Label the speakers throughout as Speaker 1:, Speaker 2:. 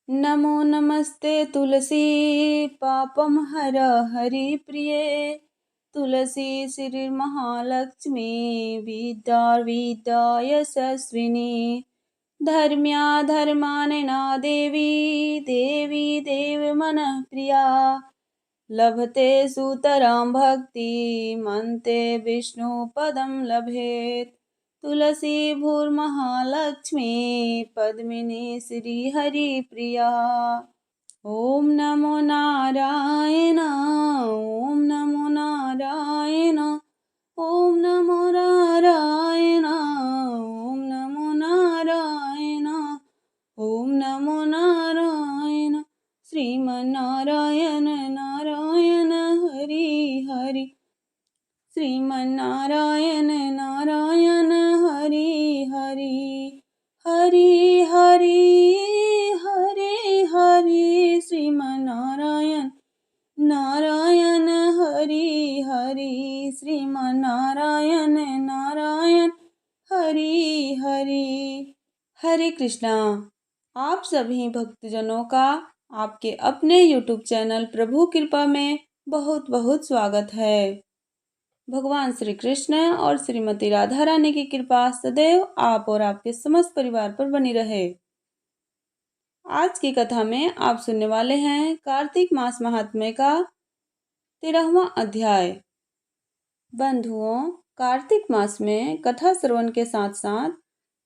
Speaker 1: नमो नमस्ते तुलसी पापम हर हरि प्रिये। तुलसी श्री महालक्ष्मी विद्या यशस्विनी। धर्म्या धर्मानना देवी देवी देव मन प्रिया। लभते सुतरां भक्ति मन्ते विष्णु पदं लभेत। तुलसी भूर्महालक्ष्मी पद्मिनी श्रीहरि प्रिया। ओम नमो नारायण ओम नमो नारायण ओम नमो नारायण ओम नमो नारायण ओम नमो नारायण। श्रीमन्नारायण नारायण हरि हरि। श्रीमन्नारायण नारायण हरि हरि। हरि हरि हरि हरि। श्रीमन्नारायण नारायण हरि हरि। श्रीमन्नारायण नारायण हरि हरि। हरे कृष्णा। आप सभी भक्तजनों का आपके अपने YouTube चैनल प्रभु कृपा में बहुत बहुत स्वागत है। भगवान श्री कृष्ण और श्रीमती राधा रानी की कृपा सदैव आप और आपके समस्त परिवार पर बनी रहे। आज की कथा में आप सुनने वाले हैं कार्तिक मास महात्म्य का 13वां अध्याय। बंधुओं, कार्तिक मास में कथा श्रवण के साथ साथ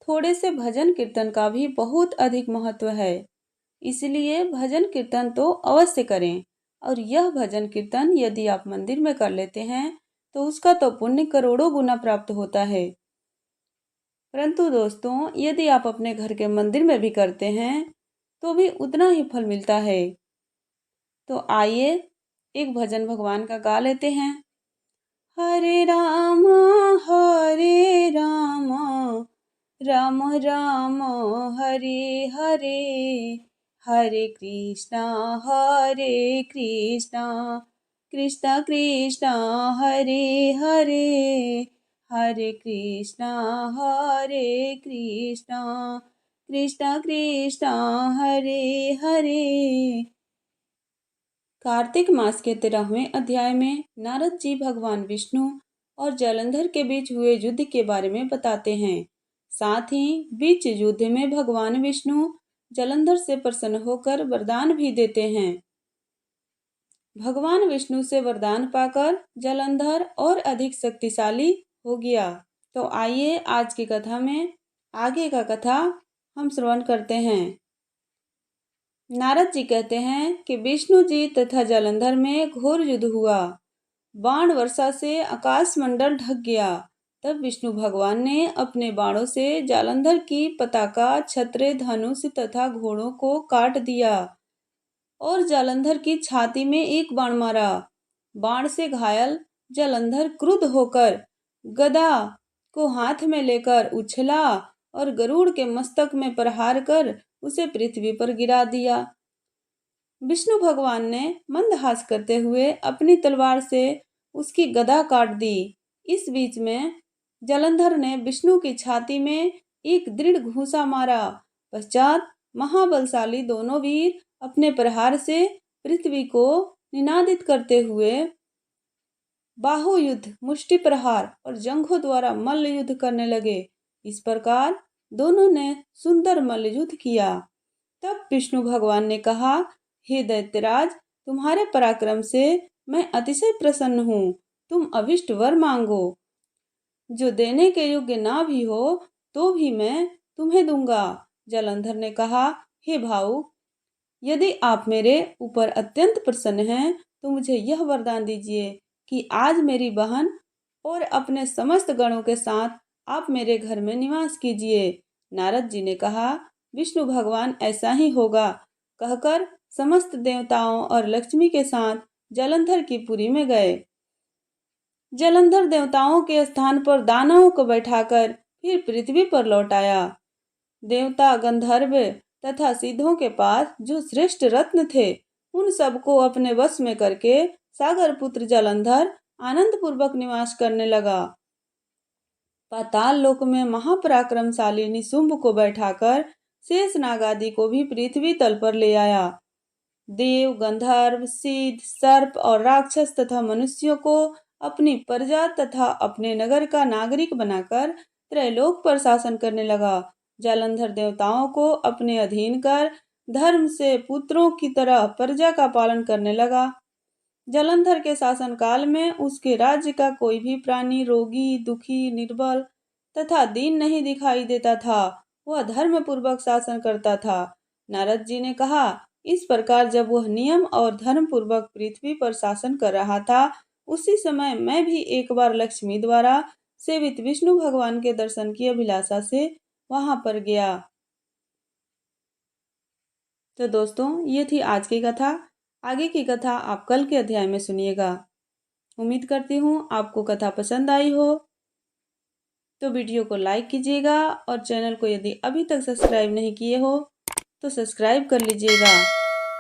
Speaker 1: थोड़े से भजन कीर्तन का भी बहुत अधिक महत्व है। इसलिए भजन कीर्तन तो अवश्य करें, और यह भजन कीर्तन यदि आप मंदिर में कर लेते हैं तो उसका तो पुण्य करोड़ों गुना प्राप्त होता है। परंतु दोस्तों, यदि आप अपने घर के मंदिर में भी करते हैं तो भी उतना ही फल मिलता है। तो आइए एक भजन भगवान का गा लेते हैं। हरे राम राम राम हरे हरे, हरे कृष्णा कृष्णा कृष्णा हरे हरे, हरे कृष्णा कृष्णा कृष्णा हरे हरे। कार्तिक मास के 13वें अध्याय में नारद जी भगवान विष्णु और जलंधर के बीच हुए युद्ध के बारे में बताते हैं। साथ ही बीच युद्ध में भगवान विष्णु जलंधर से प्रसन्न होकर वरदान भी देते हैं। भगवान विष्णु से वरदान पाकर जलंधर और अधिक शक्तिशाली हो गया। तो आइए आज की कथा में आगे का कथा हम श्रवण करते हैं। नारद जी कहते हैं कि विष्णु जी तथा जलंधर में घोर युद्ध हुआ। बाण वर्षा से आकाश मंडल ढक गया। तब विष्णु भगवान ने अपने बाणों से जालंधर की पताका, छत्र, धनुष तथा घोड़ों को काट दिया और जालंधर की छाती में एक बाण मारा। बाण से घायल जालंधर क्रुद्ध होकर गदा को हाथ में लेकर उछला और गरुड़ के मस्तक में प्रहार कर उसे पृथ्वी पर गिरा दिया। विष्णु भगवान ने मंदहास करते हुए अपनी तलवार से उसकी गदा काट दी। इस बीच में जलंधर ने विष्णु की छाती में एक दृढ़ घूंसा मारा। पश्चात महाबलशाली दोनों वीर अपने प्रहार से पृथ्वी को निनादित करते हुए बाहु युद्ध, मुष्टि प्रहार और जंघों द्वारा मल्ल युद्ध करने लगे। इस प्रकार दोनों ने सुंदर मल्ल युद्ध किया। तब विष्णु भगवान ने कहा, हे दैत्यराज, तुम्हारे पराक्रम से मैं अतिशय प्रसन्न हूँ। तुम अभिष्ट वर मांगो, जो देने के योग्य ना भी हो तो भी मैं तुम्हें दूंगा। जलंधर ने कहा, हे भाऊ, यदि आप मेरे ऊपर अत्यंत प्रसन्न हैं तो मुझे यह वरदान दीजिए कि आज मेरी बहन और अपने समस्त गणों के साथ आप मेरे घर में निवास कीजिए। नारद जी ने कहा, विष्णु भगवान ऐसा ही होगा, कहकर समस्त देवताओं और लक्ष्मी के साथ जलंधर की पुरी में गए। जलंधर देवताओं के स्थान पर दानवों को बैठाकर फिर पृथ्वी पर लौट आया। देवता, गंधर्व तथा सिद्धों के पास जो श्रेष्ठ रत्न थे उन सबको अपने वश में करके सागर पुत्र जलंधर आनंद पूर्वक निवास करने लगा। पाताल लोक में महापराक्रमशाली निशुंभ को बैठाकर शेषनाग आदि को भी पृथ्वी तल पर ले आया। देव, गंधर्व, सिद्ध, सर्प और राक्षस तथा मनुष्यों को अपनी प्रजा तथा अपने नगर का नागरिक बनाकर त्रैलोक पर शासन करने लगा। जालंधर देवताओं को अपने अधीन कर धर्म से पुत्रों की तरह प्रजा का पालन करने लगा। जालंधर के शासनकाल में उसके राज्य का कोई भी प्राणी रोगी, दुखी, निर्बल तथा दीन नहीं दिखाई देता था। वह धर्म पूर्वक शासन करता था। नारद जी ने कहा, इस प्रकार जब वह नियम और धर्म पूर्वक पृथ्वी पर शासन कर रहा था, उसी समय मैं भी एक बार लक्ष्मी द्वारा सेवित विष्णु भगवान के दर्शन की अभिलाषा से वहां पर गया। तो दोस्तों, ये थी आज की कथा। आगे की कथा आप कल के अध्याय में सुनिएगा। उम्मीद करती हूँ आपको कथा पसंद आई हो। तो वीडियो को लाइक कीजिएगा और चैनल को यदि अभी तक सब्सक्राइब नहीं किए हो तो सब्सक्राइब कर लीजिएगा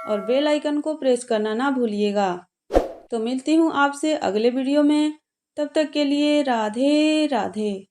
Speaker 1: और बेल आइकन को प्रेस करना ना भूलिएगा। तो मिलती हूँ आपसे अगले वीडियो में। तब तक के लिए राधे राधे।